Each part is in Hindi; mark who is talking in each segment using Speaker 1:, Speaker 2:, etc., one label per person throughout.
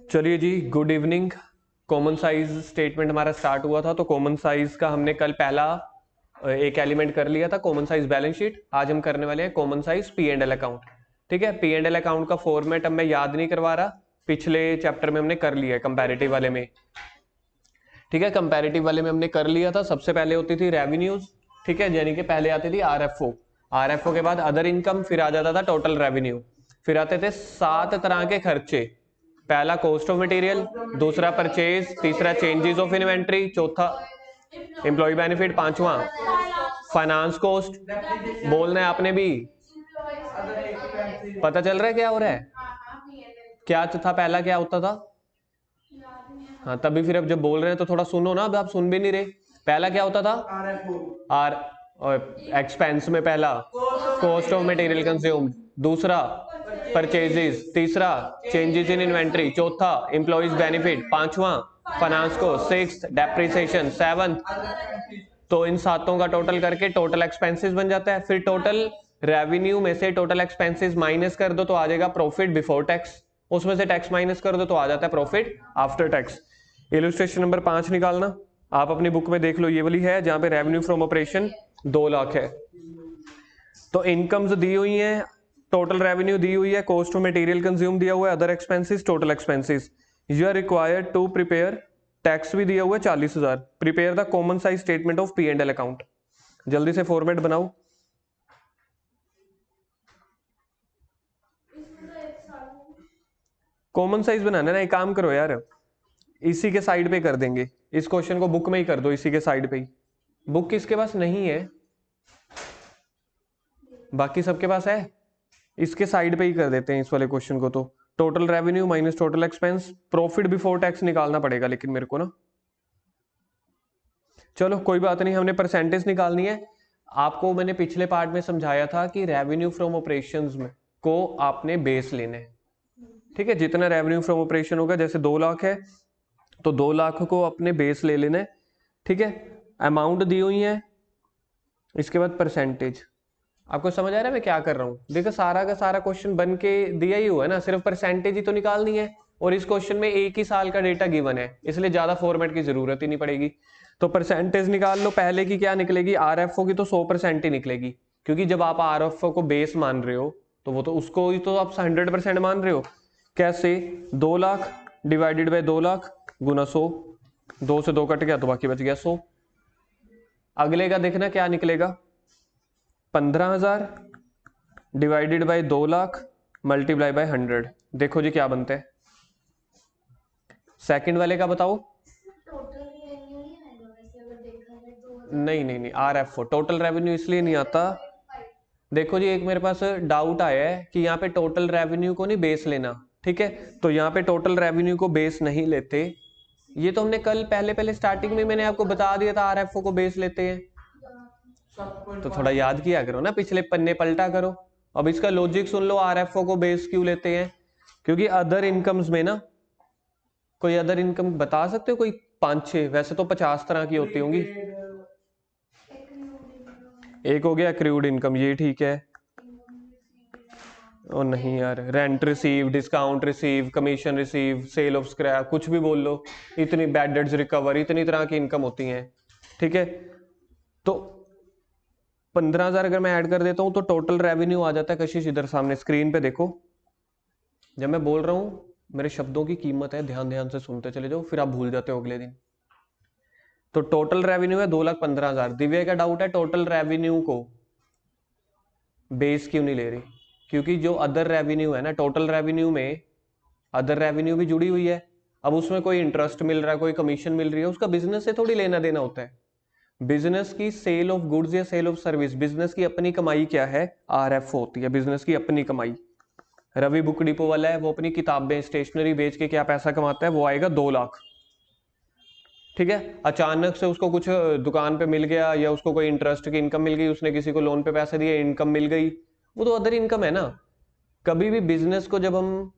Speaker 1: चलिए जी, good evening. Common size statement हमारा स्टार्ट हुआ था, तो कॉमन साइज का हमने कल पहला एक एलिमेंट कर लिया था, कॉमन साइज बैलेंस शीट। आज हम करने वाले हैं common size P and L account. ठीक है, पी एंड एल अकाउंट का फॉर्मेट अब मैं याद नहीं करवा रहा, पिछले चैप्टर में हमने कर लिया है कंपैरेटिव वाले में। ठीक है, कंपैरेटिव वाले में हमने कर लिया था। सबसे पहले होती थी रेवेन्यूज, ठीक है, यानी कि पहले आती थी आरएफओ, आरएफओ के बाद अदर इनकम, फिर आ जाता था टोटल रेवेन्यू, फिर आते थे 7 तरह के खर्चे। पहला कॉस्ट ऑफ मटेरियल, दूसरा परचेज, तीसरा चेंजेस ऑफ इन्वेंट्री, चौथा एम्प्लॉय बेनिफिट, पांचवा फाइनेंस कॉस्ट। बोलना है आपने भी, पता चल रहा है क्या हो रहा है? क्या था पहला, क्या होता था? हाँ, तभी फिर अब जब बोल रहे हैं तो थोड़ा सुनो ना, अब आप सुन भी नहीं रहे। पहला क्या होता था? आर एक्सपेंस में पहला कॉस्ट ऑफ मटेरियल कंज्यूम्ड, दूसरा परचेजेस, तीसरा चेंजेस इन इन्वेंट्री, चौथा एम्प्लॉइज बेनिफिट, पांचवा फाइनेंस को, सिक्स्थ डेप्रिसिएशन, सेवंथ। तो इन सातों का टोटल करके टोटल एक्सपेंसेस बन जाता है। फिर टोटल रेवेन्यू में से टोटल एक्सपेंसेस माइनस कर दो तो आ जाएगा प्रॉफिट बिफोर टैक्स, उसमें से टैक्स माइनस कर दो तो आ जाता है profit after tax. Illustration number 5 निकालना, आप अपनी बुक में देख लो, ये वाली है जहां पे रेवेन्यू फ्रॉम ऑपरेशन 2 लाख है। तो इनकम्स दी हुई है, टोटल रेवेन्यू दी हुई है, कॉस्ट ऑफ मटेरियल कंज्यूम दिया हुआ है, other expenses, total expenses. You are required to prepare, tax भी दिया हुआ है 40,000। Prepare the common size statement of P and L account. जल्दी से फॉर्मेट बनाओ। कॉमन साइज बनाना ना, एक काम करो यार, इसी के साइड पे कर देंगे, इस क्वेश्चन को बुक में ही कर दो, इसी के साइड पे ही। बुक किसके पास नहीं है? बाकी सबके पास है। इसके साइड पे ही कर देते हैं इस वाले क्वेश्चन को। तो total revenue minus total expense, profit before tax निकालना पड़ेगा लेकिन मेरे को ना। चलो कोई बात नहीं, हमने परसेंटेज निकालनी है। आपको मैंने पिछले पार्ट में समझाया था कि रेवेन्यू फ्रॉम ऑपरेशंस में को आपने बेस लेने, ठीक है, जितना रेवेन्यू फ्रॉम ऑपरेशन होगा, जैसे 2 लाख है तो 2 लाख को अपने बेस ले लेना है। ठीक है, अमाउंट दी हुई है, इसके बाद परसेंटेज। आपको समझ आ रहा है मैं क्या कर रहा हूँ? देखो सारा का सारा क्वेश्चन बन के दिया ही हुआ है ना, सिर्फ परसेंटेज ही तो निकालनी है। और इस क्वेश्चन में एक ही साल का डेटा गिवन है, इसलिए ज्यादा फॉर्मेट की जरूरत ही नहीं पड़ेगी। तो परसेंटेज निकाल लो। पहले की क्या निकलेगी? आरएफओ की तो 100% ही निकलेगी, क्योंकि जब आप आरएफओ को बेस मान रहे हो तो वो तो उसको ही तो आप 100% मान रहे हो। कैसे? 2 लाख डिवाइडेड बाय 2 लाख गुना 100, 2 से 2 कट गया तो बाकी बच गया 100। अगले का देखना क्या निकलेगा, 15,000 divided by 2 lakh multiply by 100। देखो जी क्या बनता है। सेकंड वाले का बताओ। नहीं नहीं नहीं, आरएफओ टोटल रेवेन्यू इसलिए नहीं आता। देखो जी, एक मेरे पास डाउट आया है कि यहाँ पे टोटल रेवेन्यू को नहीं बेस लेना, ठीक है, तो यहाँ पे टोटल रेवेन्यू को बेस नहीं लेते। ये तो हमने कल पहले स्टार्टिंग में मैंने आपको बता दिया था, आरएफओ को बेस लेते हैं। तो थोड़ा याद किया करो ना, पिछले पन्ने पलटा करो। अब इसका लॉजिक सुन लो, आरएफओ को बेस क्यों लेते हैं? क्योंकि अदर इनकम्स में ना, कोई अदर इनकम बता सकते हो कोई 5-6? वैसे तो 50 तरह की होती होंगी। एक हो गया एक्रूड इनकम, ये ठीक है। और नहीं यार, rent receive, discount receive, commission receive, sale of scrap, कुछ भी बोल लो। इतनी बैड डेट्स रिकवर, इतनी तरह की इनकम होती हैं। ठीक है, तो 15,000 अगर मैं ऐड कर देता हूं तो टोटल रेवेन्यू आ जाता है। कशिश इधर सामने स्क्रीन पे देखो, जब मैं बोल रहा हूं मेरे शब्दों की कीमत है, ध्यान ध्यान से सुनते चले जाओ, फिर आप भूल जाते हो अगले दिन। तो टोटल रेवेन्यू है 2,15,000। दिव्या का डाउट है टोटल रेवेन्यू को बेस क्यों नहीं ले रही? क्योंकि जो अदर रेवेन्यू है ना, टोटल रेवेन्यू में अदर रेवेन्यू भी जुड़ी हुई है। अब उसमें कोई इंटरेस्ट मिल रहा है, कोई कमीशन मिल रही है, उसका बिजनेस से थोड़ी लेना देना होता है। बिजनेस की सेल ऑफ गुड्स या सेल ऑफ सर्विस, बिजनेस की अपनी कमाई क्या है? आरएफओ होती है बिजनेस की अपनी कमाई। रवि बुक डिपो वाला है, वो अपनी किताबें स्टेशनरी बेच के क्या पैसा कमाता है? वो आएगा 2 लाख। ठीक है, अचानक से उसको कुछ दुकान पे मिल गया, या उसको कोई इंटरेस्ट की इनकम मिल गई, उसने किसी को लोन पे पैसे दिए, इनकम मिल गई, वो तो अदर इनकम है ना। कभी भी बिजनेस को जब हम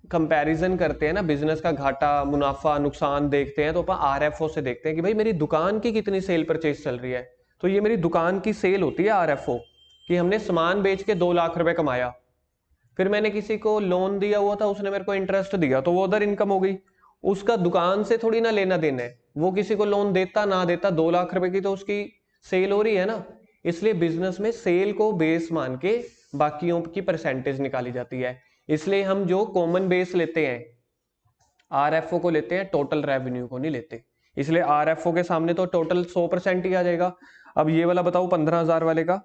Speaker 1: कंपैरिजन करते हैं ना, बिजनेस का घाटा मुनाफा नुकसान देखते हैं, तो अपन आरएफओ से देखते हैं कि भाई मेरी दुकान की कितनी सेल परचेज चल रही है। तो ये मेरी दुकान की सेल होती है आरएफओ, कि हमने सामान बेच के 2 लाख रुपए कमाया। फिर मैंने किसी को लोन दिया हुआ था, उसने मेरे को इंटरेस्ट दिया, तो वो अदर इनकम हो गई। उसका दुकान से थोड़ी ना लेना देना है, वो किसी को लोन देता ना देता, 2 लाख रुपए की तो उसकी सेल हो रही है ना। इसलिए बिजनेस में सेल को बेस मान के बाकियों की परसेंटेज निकाली जाती है। इसलिए हम जो कॉमन बेस लेते हैं, आरएफओ को लेते हैं, टोटल रेवेन्यू को नहीं लेते। इसलिए आरएफओ के सामने तो टोटल 100% ही आ जाएगा। अब ये वाला बताओ 15,000 वाले का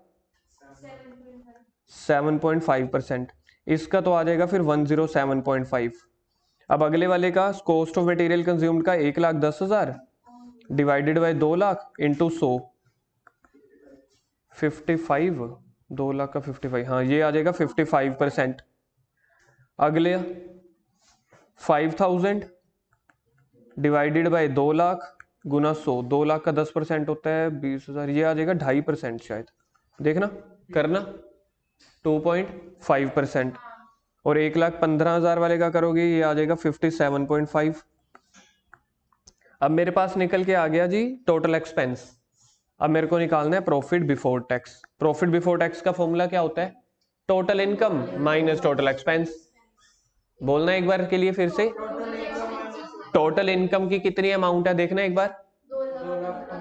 Speaker 1: 7.5%, इसका तो आ जाएगा फिर 107.5। अब अगले वाले का कॉस्ट ऑफ मटेरियल कंज्यूम्ड का 1,10,000 divided by 2 lakh into 100, 55, 2 lakh का 55, हाँ ये आ जाएगा 55%। अगले 5,000 डिवाइडेड बाय 2 लाख गुना 100, 2 लाख का 10% होता है 20,000, ये आ जाएगा 2.5% शायद, देखना करना 2.5%। और 1,15,000 वाले का करोगे ये आ जाएगा 57.5। अब मेरे पास निकल के आ गया जी टोटल एक्सपेंस। अब मेरे को निकालना है profit before tax. Profit before tax का फॉर्मूला क्या होता है? Total income minus total expense. बोलना एक बार के लिए फिर से, टोटल इनकम की कितनी अमाउंट है देखना एक बार,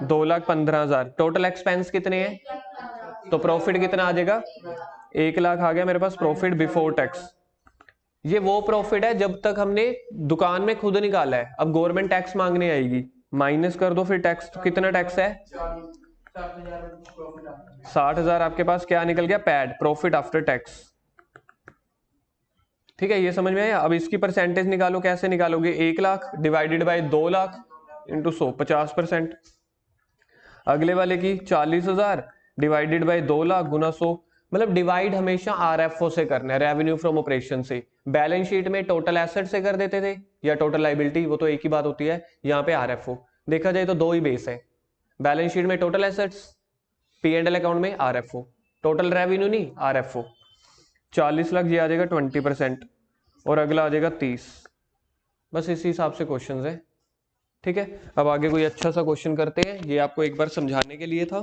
Speaker 1: 2,15,000। टोटल एक्सपेंस कितने हैं? तो प्रॉफिट कितना आ जाएगा? 1 लाख आ गया मेरे पास प्रॉफिट बिफोर टैक्स। ये वो प्रॉफिट है जब तक हमने दुकान में खुद निकाला है। अब गवर्नमेंट टैक्स मांगने आएगी, माइनस कर दो फिर टैक्स। तो कितना टैक्स है? 60,000 आपके पास क्या निकल गया? Pad, profit after tax. ठीक है, ये समझ में आया। अब इसकी परसेंटेज निकालो, कैसे निकालोगे? 1 lakh divided by 2 lakh into 100, 50%। अगले वाले की 40,000 डिवाइडेड बाय 2 लाख गुना 100, मतलब डिवाइड हमेशा आरएफओ से करना है, रेवेन्यू फ्रॉम ऑपरेशन से। बैलेंस शीट में टोटल एसेट से कर देते थे या टोटल लाइबिलिटी, वो तो एक ही बात होती है। यहाँ पे आरएफओ देखा जाए तो 2 ही बेस है, बैलेंस शीट में टोटल एसेट्स, P&L अकाउंट में आरएफओ। टोटल रेवेन्यू नहीं, आरएफओ। 40 लाख ये आ जाएगा 20%, और अगला आ जाएगा 30। बस इसी हिसाब से क्वेश्चन है। ठीक है, अब आगे कोई अच्छा सा क्वेश्चन करते हैं, ये आपको एक बार समझाने के लिए था।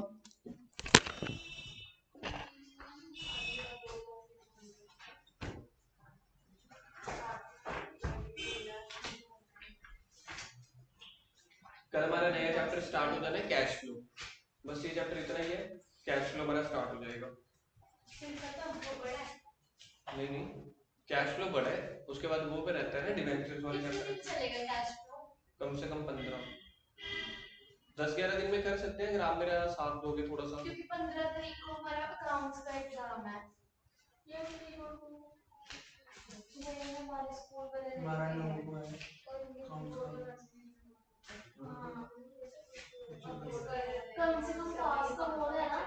Speaker 1: कल हमारा नया चैप्टर स्टार्ट हो जाना है, कैश फ्लो। बस ये चैप्टर इतना ही है, कैश फ्लो हमारा स्टार्ट हो जाएगा। नहीं नहीं, कैश फ्लो बड़ा है, उसके बाद वो पे रहता है ना डिवेंचर्स वाले चैप्टर। कम से कम 10-11 दिन में कर सकते हैं अगर आप मेरा साथ दोगे थोड़ा सा, क्योंकि 15 तारीख को हमारा अकाउंट्स का एग्जाम है। ये हमारे स्कूल वाले कम से कम पास तो हो रहा है ना।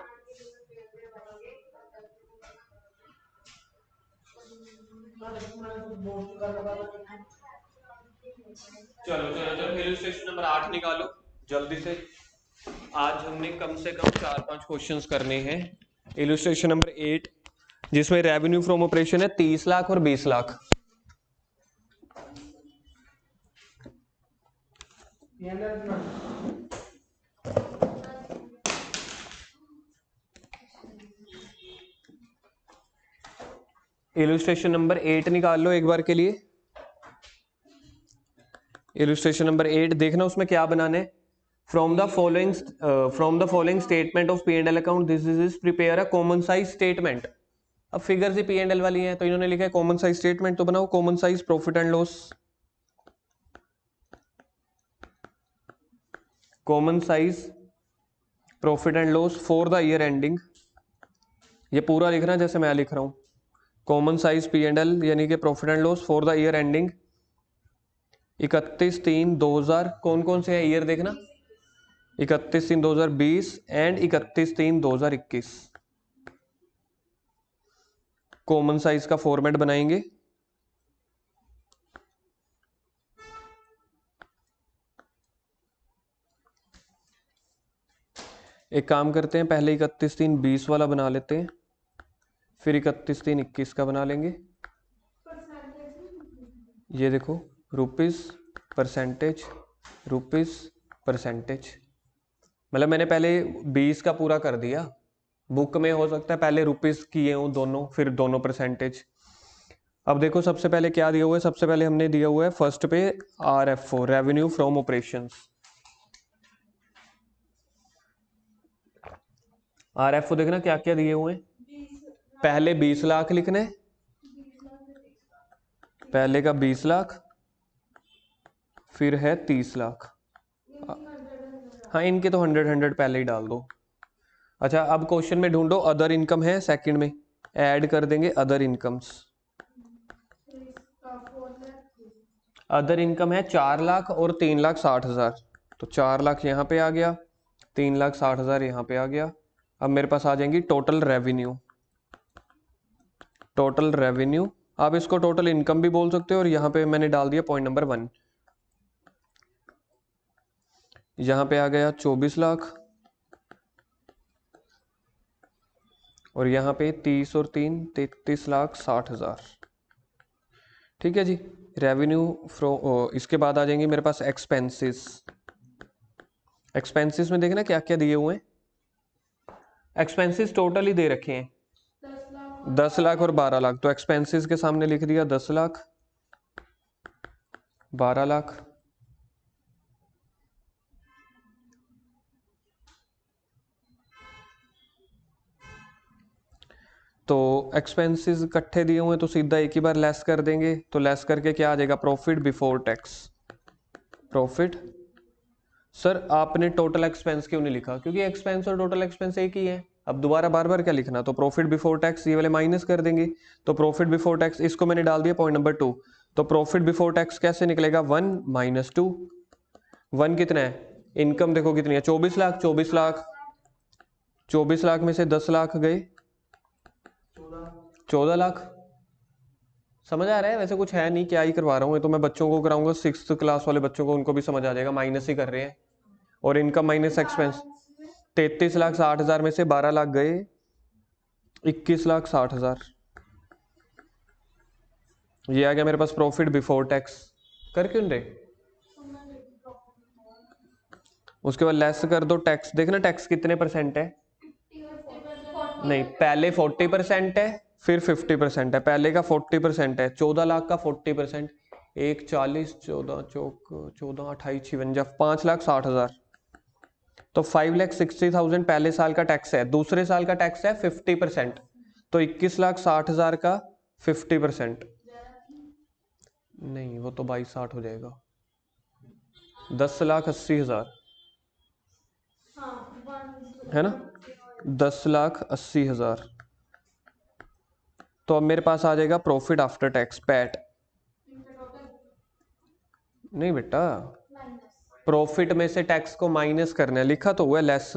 Speaker 1: चलो चलो चलो, इलस्ट्रेशन नंबर 8 निकालो जल्दी से। आज हमने कम से कम 4-5 क्वेश्चंस करने हैं। इलस्ट्रेशन नंबर 8 जिसमें रेवेन्यू फ्रॉम ऑपरेशन है 30 लाख और 20 लाख। इलस्ट्रेशन नंबर 8 निकाल लो एक बार के लिए। इलस्ट्रेशन नंबर 8 देखना उसमें क्या बनाना है। From the following statement of P&L account this is prepare a common size statement. अब फिगर्स ही P&L वाली हैं तो इन्होंने लिखा है कॉमन साइज स्टेटमेंट, तो बनाओ common size profit and loss. Common size profit and loss for the year ending, ये पूरा लिखना जैसे मैं लिख रहा हूं। कॉमन साइज P&L यानी कि profit and loss for the year ending 31/3/2000। कौन कौन से है ईयर देखना, 31/3/2020 एंड 31/3/2021। कॉमन साइज का फॉर्मेट बनाएंगे। एक काम करते हैं, पहले 31/3/20 वाला बना लेते हैं, फिर 31/3/21 का बना लेंगे। ये देखो रुपीज परसेंटेज, रुपीज परसेंटेज, मतलब मैंने पहले 20 का पूरा कर दिया। बुक में हो सकता है पहले रुपीज किए हूं दोनों, फिर दोनों परसेंटेज। अब देखो सबसे पहले क्या दिया हुआ है, सबसे पहले हमने दिया हुआ है फर्स्ट पे RFO, revenue from operations. RFO देखना क्या क्या दिए हुए हैं। पहले 20 लाख लिखने, पहले का 20 लाख, फिर है 30 लाख। हाँ इनके तो 100 पहले ही डाल दो। अच्छा अब क्वेश्चन में ढूंढो अदर इनकम है सेकंड में, ऐड कर देंगे अदर इनकम्स। अदर इनकम है 4 लाख और 3,60,000, तो 4 लाख यहाँ पे आ गया, 3,60,000 यहाँ पे आ गया। अब मेरे पास आ जाएंगी टोटल रेवेन्यू। टोटल रेवेन्यू, आप इसको टोटल इनकम भी बोल सकते हो, और यहाँ पे मैंने डाल दिया पॉइंट नंबर 1। यहाँ पे आ गया 24 लाख, और यहाँ पे 30 और 3 33,60,000। ठीक है जी, रेवेन्यू फ्रो इसके बाद आ जाएंगे मेरे पास एक्सपेंसेस। एक्सपेंसेस में देखना क्या क्या दिए हुए हैं। एक्सपेंसेस टोटल ही दे रखे हैं 10 लाख और 12 लाख, तो एक्सपेंसेस के सामने लिख दिया 10 लाख 12 लाख। तो एक्सपेंसेस इकट्ठे दिए हुए तो सीधा एक ही बार लेस कर देंगे, तो लेस करके क्या आ जाएगा, profit before tax. Profit, sir आपने टोटल एक्सपेंस क्यों नहीं लिखा, क्योंकि एक्सपेंस और टोटल एक्सपेंस एक ही है, अब दोबारा बार बार क्या लिखना। तो प्रॉफिट बिफोर टैक्स ये वाले माइनस कर देंगे, तो प्रॉफिट बिफोर टैक्स इसको मैंने डाल दिया पॉइंट नंबर 2। तो प्रॉफिट बिफोर टैक्स कैसे निकलेगा, 1 माइनस 2। 1 कितना है, इनकम देखो कितनी है 24 लाख, 24 लाख 24 लाख में से 10 लाख गए 14 लाख। समझ आ रहा है, वैसे कुछ है नहीं, क्या ही करवा रहा हूँ, ये तो मैं बच्चों को कराऊंगा 6th क्लास वाले बच्चों को, उनको भी समझ आ जाएगा, माइनस ही कर रहे हैं। और इनकम माइनस एक्सपेंस, 33,60,000 में से 12 लाख गए 21,60,000। ये आ गया मेरे पास प्रॉफिट बिफोर टैक्स। कर क्यों रहे, उसके बाद लेस कर दो टैक्स। देखना टैक्स कितने परसेंट है, नहीं पहले 40% है फिर 50% है, पहले का 40% है, 14 लाख का 40%, 1 40 14 चौक 14 28 56 5,60,000। तो 5,60,000 पहले साल का टैक्स है, दूसरे साल का टैक्स है 50%, तो 21,60,000 का 50%, नहीं वो तो 22,60 हो जाएगा, 10,80,000 है ना, 10,80,000। तो अब मेरे पास आ जाएगा प्रॉफिट आफ्टर टैक्स, पैट। नहीं बेटा, प्रॉफिट में से टैक्स को माइनस करना है, लिखा तो हुआ है लेस,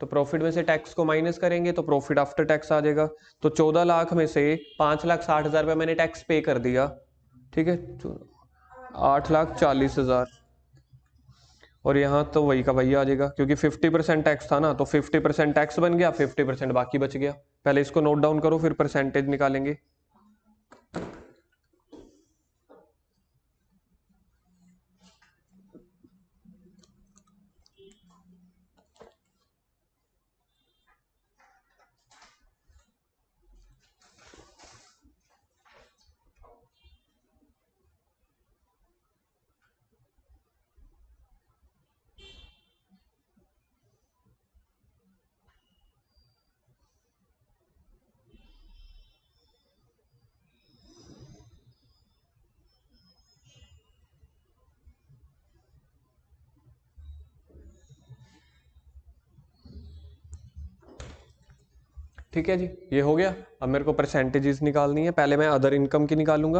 Speaker 1: तो प्रॉफिट में से टैक्स को माइनस करेंगे तो प्रॉफिट आफ्टर टैक्स आ जाएगा। तो 14 लाख में से 5,60,000 रुपये मैंने टैक्स पे कर दिया, ठीक है, 8,40,000, और यहाँ तो वही का वही आ जाएगा, क्योंकि 50% टैक्स था ना, तो 50% टैक्स बन गया, 50% बाकी बच गया। पहले इसको नोट डाउन करो फिर परसेंटेज निकालेंगे। ठीक है जी, ये हो गया। अब मेरे को परसेंटेजेस निकालनी है, पहले मैं अदर इनकम की निकालूंगा।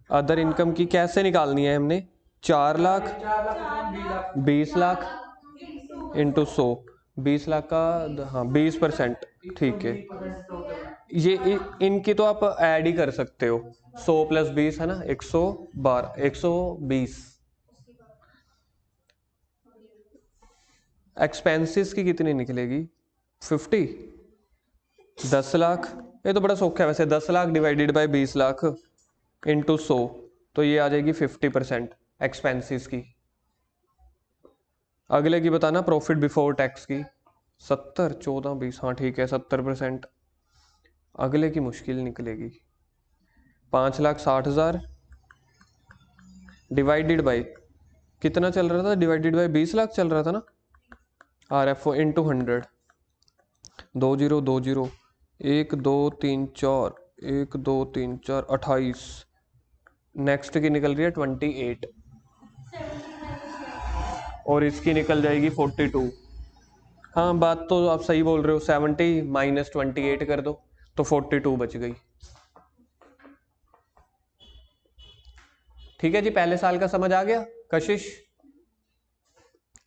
Speaker 1: अदर इनकम की कैसे निकालनी है, हमने 4 लाख 20 लाख इंटू 100, 20 लाख का हाँ 20%, ठीक है। ये इनकी तो आप ऐड ही कर सकते हो, 100 + 20 है ना, 112 120। एक्सपेंसेस की कितनी निकलेगी, 50, 10 लाख, ये तो बड़ा सौखा है वैसे, 10 lakh divided by 20 lakh into 100, तो ये आ जाएगी 50% एक्सपेंसेस की। अगले की बताना प्रॉफिट बिफोर टैक्स की, 70 14 20, हाँ ठीक है 70%। अगले की मुश्किल निकलेगी, 5,60,000 डिवाइडेड बाई कितना चल रहा था, डिवाइडेड बाई 20 लाख चल रहा था ना। RFO इंटू 100, 2020 1 2 3 4 1 2 3 4 28, नेक्स्ट की निकल रही है 28 और इसकी निकल जाएगी 42। हाँ बात तो आप सही बोल रहे हो, 70 माइनस 28 कर दो तो 42 बच गई। ठीक है जी, पहले साल का समझ आ गया कशिश।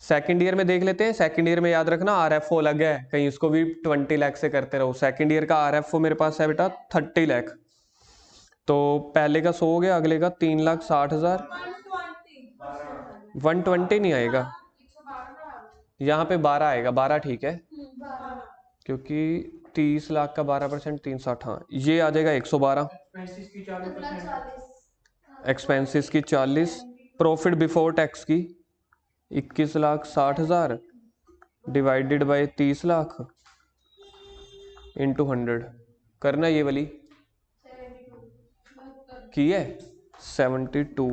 Speaker 1: सेकंड ईयर में देख लेते हैं। सेकंड ईयर में याद रखना RFO अलग है, कहीं उसको भी 20 लाख से करते रहो। सेकंड ईयर का RFO मेरे पास है बेटा 30 लाख। तो पहले का 100 हो गया, अगले का 3,60,000। 120 नहीं आएगा, यहाँ पे 12 आएगा, 12 ठीक है, क्योंकि 30 लाख का 12% 360, हाँ ये आ जाएगा 112। एक्सपेंसेस की 40, प्रॉफिट बिफोर टैक्स की 21,60,000 डिवाइडेड बाय 30 लाख इंटू 100। करना ये वाली की है 72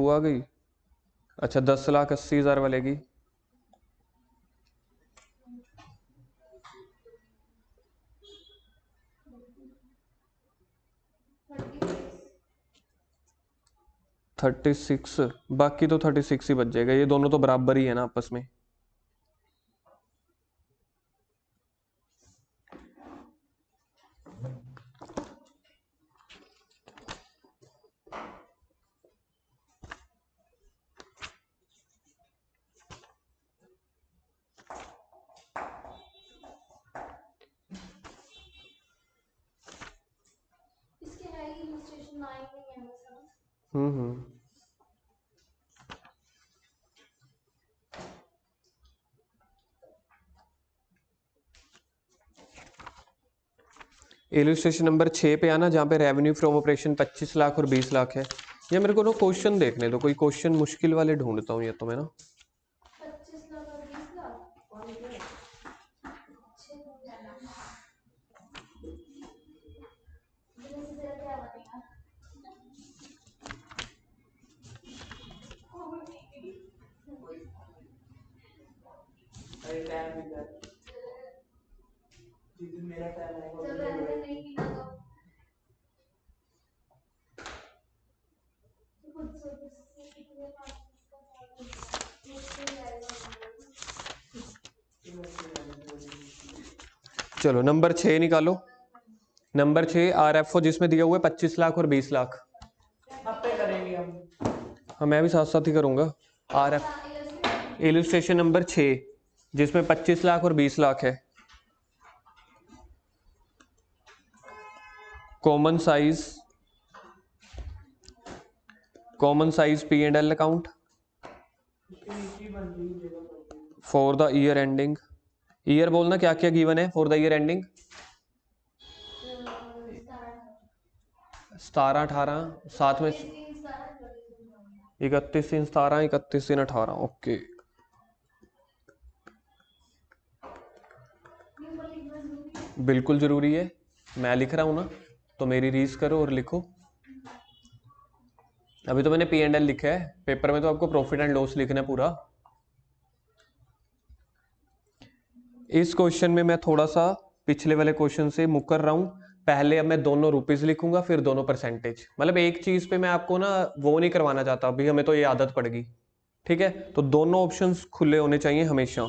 Speaker 1: आ गई। अच्छा 10,80,000 वाले की 36, बाकी तो 36 ही बच जाएगा, ये दोनों तो बराबर ही है ना आपस में। हम्म। इलस्ट्रेशन नंबर 6 पे आना, जहाँ पे रेवेन्यू फ्रॉम ऑपरेशन 25 लाख और 20 लाख है। या मेरे को ना क्वेश्चन देखने दो, कोई क्वेश्चन मुश्किल वाले ढूंढता हूँ ये तो मैं ना।
Speaker 2: 25 लाख और 20 लाख क्या बनेगा? मेरा टाइम नहीं पीना तो खुद
Speaker 1: चलो नंबर 6 निकालो। नंबर 6 RFO जिसमें दिया हुआ है 25 लाख और 20 लाख।
Speaker 3: करेंगे हम।
Speaker 1: हाँ मैं भी साथ साथ ही करूंगा। इलस्ट्रेशन नंबर 6 जिसमें 25 लाख और 20 लाख है। Common size P&L account for the year ending. Year बोलना क्या क्या गिवन है फॉर द ईयर एंडिंग। 17, 18, साथ में 31 दिन 17, 31 दिन 18। ओके बिल्कुल जरूरी है, मैं लिख रहा हूं ना तो मेरी रीस करो और लिखो। अभी तो मैंने P&L लिखा है, पेपर में तो आपको प्रॉफिट एंड लॉस लिखना है पूरा। इस क्वेश्चन में मैं थोड़ा सा पिछले वाले क्वेश्चन से मुकर रहा हूं। पहले अब मैं दोनों रुपीज लिखूंगा, फिर दोनों परसेंटेज। मतलब एक चीज पे मैं आपको ना वो नहीं करवाना चाहता, अभी हमें तो ये आदत पड़ गई। ठीक है, तो दोनों ऑप्शंस खुले होने चाहिए हमेशा।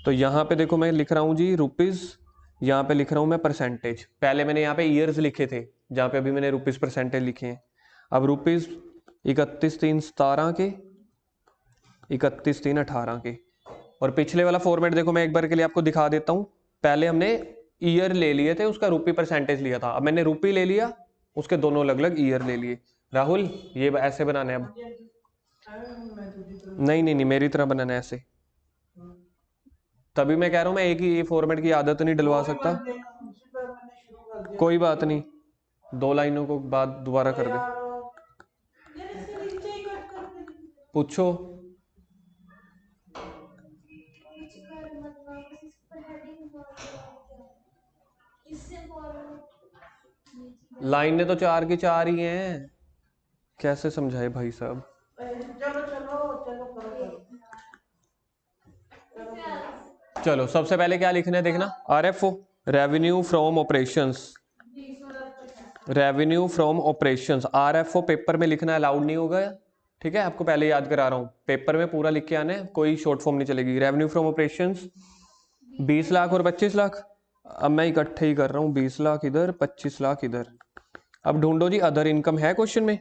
Speaker 1: तो यहाँ पे देखो मैं लिख रहा हूँ जी रुपीज, यहाँ पे लिख रहा हूँ मैं परसेंटेज। पहले मैंने यहाँ पे ईयर्स लिखे थे, जहाँ पे अभी मैंने रुपीज परसेंटेज लिखे हैं। अब रुपीज 31 3 17 के, 31 3 18 के। और पिछले वाला फॉर्मेट देखो, मैं एक बार के लिए आपको दिखा देता हूँ। पहले हमने ईयर ले लिए थे, उसका रुपी परसेंटेज लिया था। अब मैंने रुपी ले लिया, उसके दोनों अलग अलग ईयर ले लिए। राहुल ये ऐसे बनाना है अब। नहीं नहीं नहीं, मेरी तरह बनाना है ऐसे। तभी मैं कह रहा हूँ मैं एक ही फॉर्मेट की आदत नहीं डलवा सकता। कोई बात नहीं, 2 लाइनों को बाद दोबारा कर दे। पूछो।
Speaker 2: इससे
Speaker 1: लाइन ने तो 4 की 4 ही हैं, कैसे समझाए भाई साहब।
Speaker 3: चलो चलो चलो करो
Speaker 1: चलो सबसे पहले क्या लिखना है देखना, RFO, revenue from operations. Revenue from operations, RFO paper में लिखना अलाउड नहीं होगा, ठीक है, आपको पहले याद करा रहा हूँ, पेपर में पूरा लिख के आना है, कोई शॉर्ट फॉर्म नहीं चलेगी। रेवेन्यू फ्रॉम ऑपरेशंस 20 लाख और 25 लाख, अब मैं इकट्ठे ही कर रहा हूँ, 20 लाख इधर 25 लाख इधर। अब ढूंढो जी अदर इनकम है क्वेश्चन में,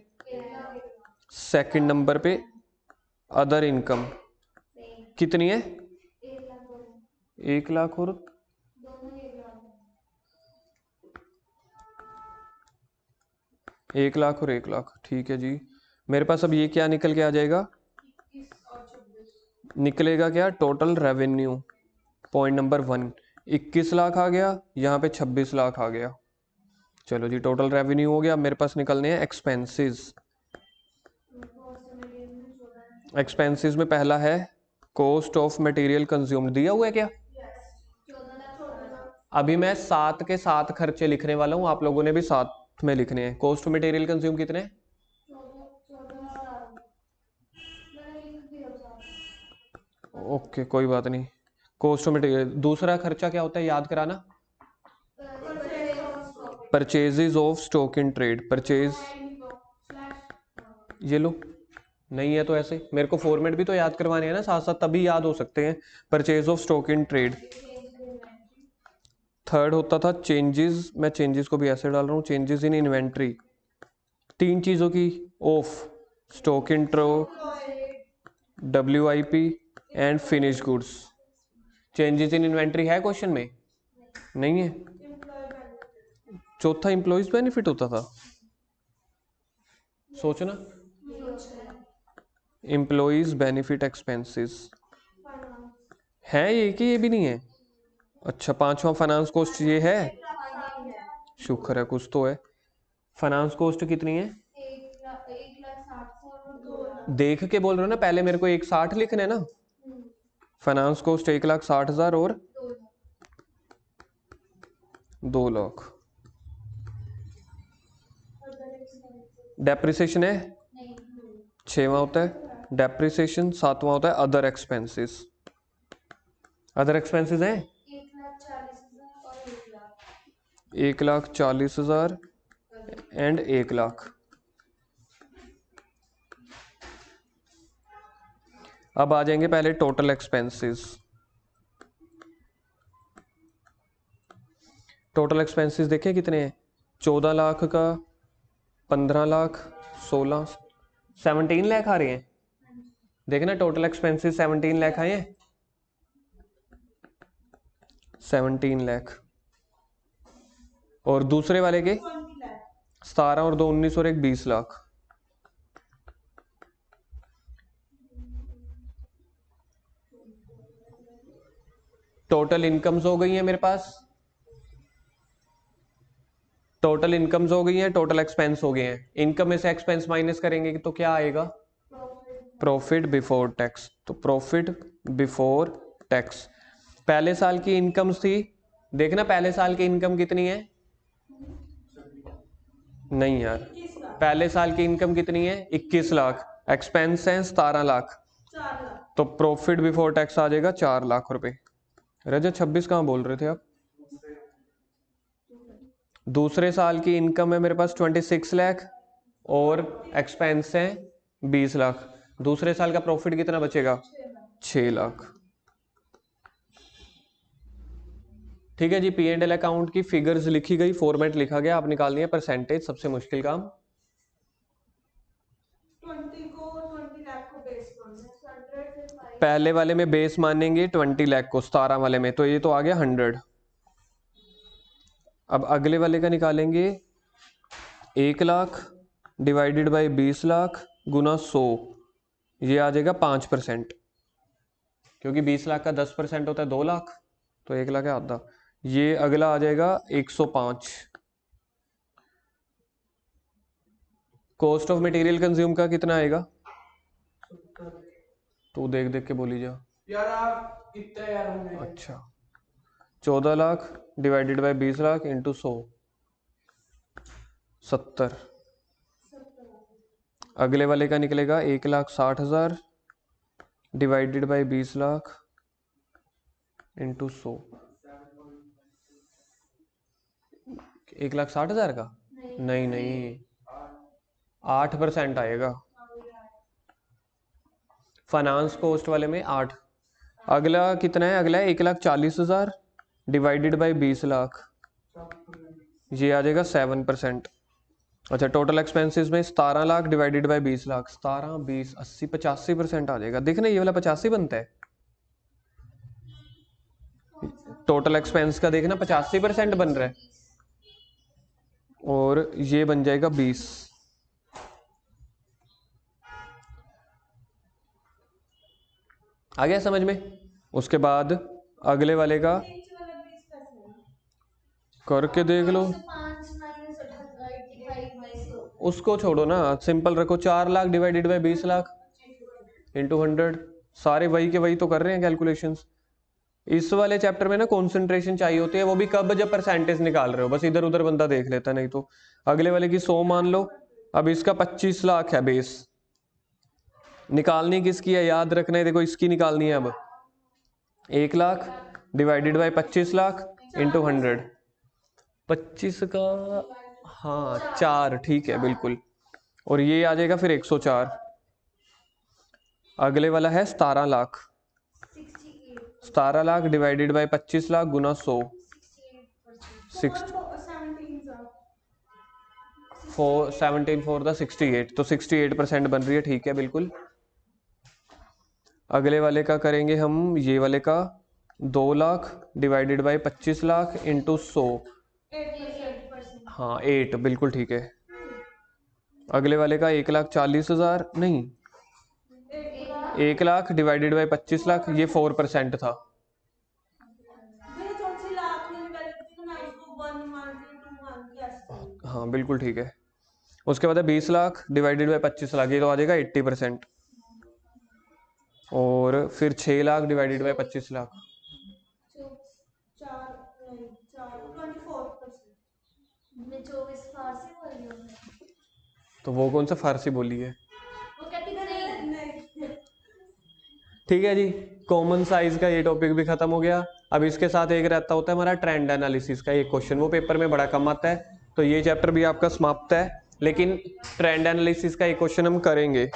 Speaker 1: सेकंड नंबर पे अदर इनकम कितनी है, 1 लाख और 1 लाख और 1 लाख, ठीक है जी। मेरे पास अब ये क्या निकल के आ जाएगा, निकलेगा क्या, total revenue point number 1 21 lakh आ गया, यहाँ पे 26 लाख आ गया। चलो जी टोटल रेवेन्यू हो गया, मेरे पास निकलने हैं एक्सपेंसेस। एक्सपेंसेस में पहला है कॉस्ट ऑफ मटेरियल कंज्यूम्ड, दिया हुआ है क्या, अभी मैं 7 के 7 खर्चे लिखने वाला हूँ, आप लोगों ने भी 7 में लिखने हैं। कॉस्ट ऑफ मटेरियल कंज्यूम कितने, ओके कोई बात नहीं, कॉस्ट ऑफ मटेरियल। दूसरा खर्चा क्या होता है याद कराना, purchases of stock in trade, purchase, ये लो, नहीं है तो ऐसे, मेरे को फॉर्मेट भी तो याद करवाने हैं ना साथ साथ, तभी याद हो सकते हैं। Purchase of stock in trade. Third होता था चेंजेस, मैं चेंजेस को भी ऐसे डाल रहा हूँ, चेंजेस इन इन्वेंट्री, 3 चीजों की of, stock in trade, WIP and finish goods. Changes in inventory है क्वेश्चन में, नहीं है। चौथा एम्प्लॉइज बेनिफिट होता था, सोचना, एम्प्लॉइज बेनिफिट एक्सपेंसेस है ये कि ये भी नहीं है, अच्छा पांचवा फाइनेंस कॉस्ट ये है, शुक्र है कुछ तो है। फाइनेंस कॉस्ट कितनी है,
Speaker 2: 1,60,000
Speaker 1: देख के बोल रहे हो ना, पहले मेरे को 1,60 लिखने है ना, फाइनेंस कॉस्ट 1,60,000 और 2 लाख। डेप्रिसिएशन है, 6वां होता है डेप्रिसिएशन, 7वां होता है अदर एक्सपेंसेस। अदर एक्सपेंसेस हैं 1,40,000 एंड 1 लाख। अब आ जाएंगे पहले टोटल एक्सपेंसेस। टोटल एक्सपेंसेस देखिए कितने हैं, 14 लाख का, 15 लाख, 16, 17 लाख आ रहे हैं, देखना टोटल एक्सपेंसेस 17 लाख आए हैं, 17 लाख। और दूसरे वाले के 17 और 2 19 और 1 20 लाख। टोटल इनकम्स हो गई है मेरे पास, टोटल इनकम्स हो गई हैं, टोटल एक्सपेंस हो गए हैं। इनकम में से एक्सपेंस माइनस करेंगे तो क्या आएगा, प्रॉफिट बिफोर टैक्स। तो प्रॉफिट बिफोर टैक्स, पहले साल की इनकम्स थी, देखना पहले साल की इनकम कितनी है, नहीं यार, पहले साल की इनकम कितनी है 21 लाख, एक्सपेंस है 17 लाख, तो प्रॉफिट बिफोर टैक्स आ जाएगा 4 लाख रुपए। रजत 26 कहाँ बोल रहे थे आप। दूसरे साल की इनकम है मेरे पास 26 लाख और एक्सपेंस है 20 लाख, दूसरे साल का प्रॉफिट कितना बचेगा 6 लाख। ठीक है जी, P&L अकाउंट की फिगर्स लिखी गई, फॉर्मेट लिखा गया, आप निकालनी है परसेंटेज, सबसे मुश्किल काम।
Speaker 3: 20 को 20 लाख को बेस मानना,
Speaker 1: पहले वाले में बेस मानेंगे 20 लाख को, 17 वाले में, तो ये तो आ गया 100। अब अगले वाले का निकालेंगे, 1 लाख डिवाइडेड बाई 20 लाख गुना 100, ये आ जाएगा 5%, क्योंकि 20 लाख का 10% होता है 2 लाख, तो 1 लाख है आधा। ये अगला आ जाएगा 105। कॉस्ट ऑफ मटेरियल कंज्यूम का कितना आएगा, तू देख देख के बोली जा
Speaker 3: यार आप कितना यार हमें,
Speaker 1: अच्छा 14 lakh divided by 20 lakh into 100, 70। अगले वाले का निकलेगा 1,60,000 डिवाइडेड बाई 20 लाख इंटू 100। 1,60,000 का नहीं नहीं 8% आएगा फाइनेंस कॉस्ट वाले में 8। अगला कितना है? अगला है 1,40,000 डिवाइडेड बाई 20 लाख, ये आ जाएगा 7%। अच्छा टोटल एक्सपेंसेस में 17 लाख डिवाइडेड बाई 20 लाख, 17 20 80 85% आ जाएगा। देखना ये वाला 85 बनता है टोटल एक्सपेंस का, देखना 85% बन रहा है और ये बन जाएगा 20। आ गया समझ में? उसके बाद अगले वाले का करके देख लो,
Speaker 2: 5 माइनस 85
Speaker 1: उसको छोड़ो ना, सिंपल रखो। 4 lakh divided by 20 lakh into 100, सारे वही के वही तो कर रहे हैं कैलकुलेशंस। इस वाले चैप्टर में ना कंसंट्रेशन चाहिए होती है, वो भी कब? जब परसेंटेज निकाल रहे हो, बस इधर उधर बंदा देख लेता है। नहीं तो अगले वाले की 100 मान लो, अब इसका 25 लाख है बेस, निकालनी किसकी है याद रखना है, देखो इसकी निकालनी है। अब 1 lakh divided by 25 lakh into 100, 25 का हाँ 4, ठीक है बिल्कुल, और ये आ जाएगा फिर 104। अगले वाला है 17 lakh, 17 lakh divided by 25 lakh Guna 100, 17 4 the 68, तो 68% बन रही है, ठीक है बिल्कुल। अगले वाले का करेंगे हम, ये वाले का 2 lakh divided by 25 lakh into 100, हाँ 8 बिल्कुल ठीक है। अगले वाले का 1,40,000 नहीं 1 लाख डिवाइडेड बाई 25 लाख, ये 4% था। हाँ बिल्कुल ठीक है। उसके बाद है 20 लाख डिवाइडेड बाई 25 लाख, ये तो आ जाएगा 80%। और फिर 6 लाख डिवाइडेड बाई 25 लाख,
Speaker 2: मैं 24 फारसी बोल रही हूँ।
Speaker 1: तो वो कौन सा फारसी बोली है?
Speaker 2: वो कहती नहीं।
Speaker 1: ठीक है जी, कॉमन साइज का ये टॉपिक भी खत्म हो गया। अब इसके साथ एक रहता होता है हमारा ट्रेंड एनालिसिस का एक क्वेश्चन, वो पेपर में बड़ा कम आता है, तो ये चैप्टर भी आपका समाप्त है। लेकिन ट्रेंड एनालिसिस का एक क्वेश्चन हम करेंगे।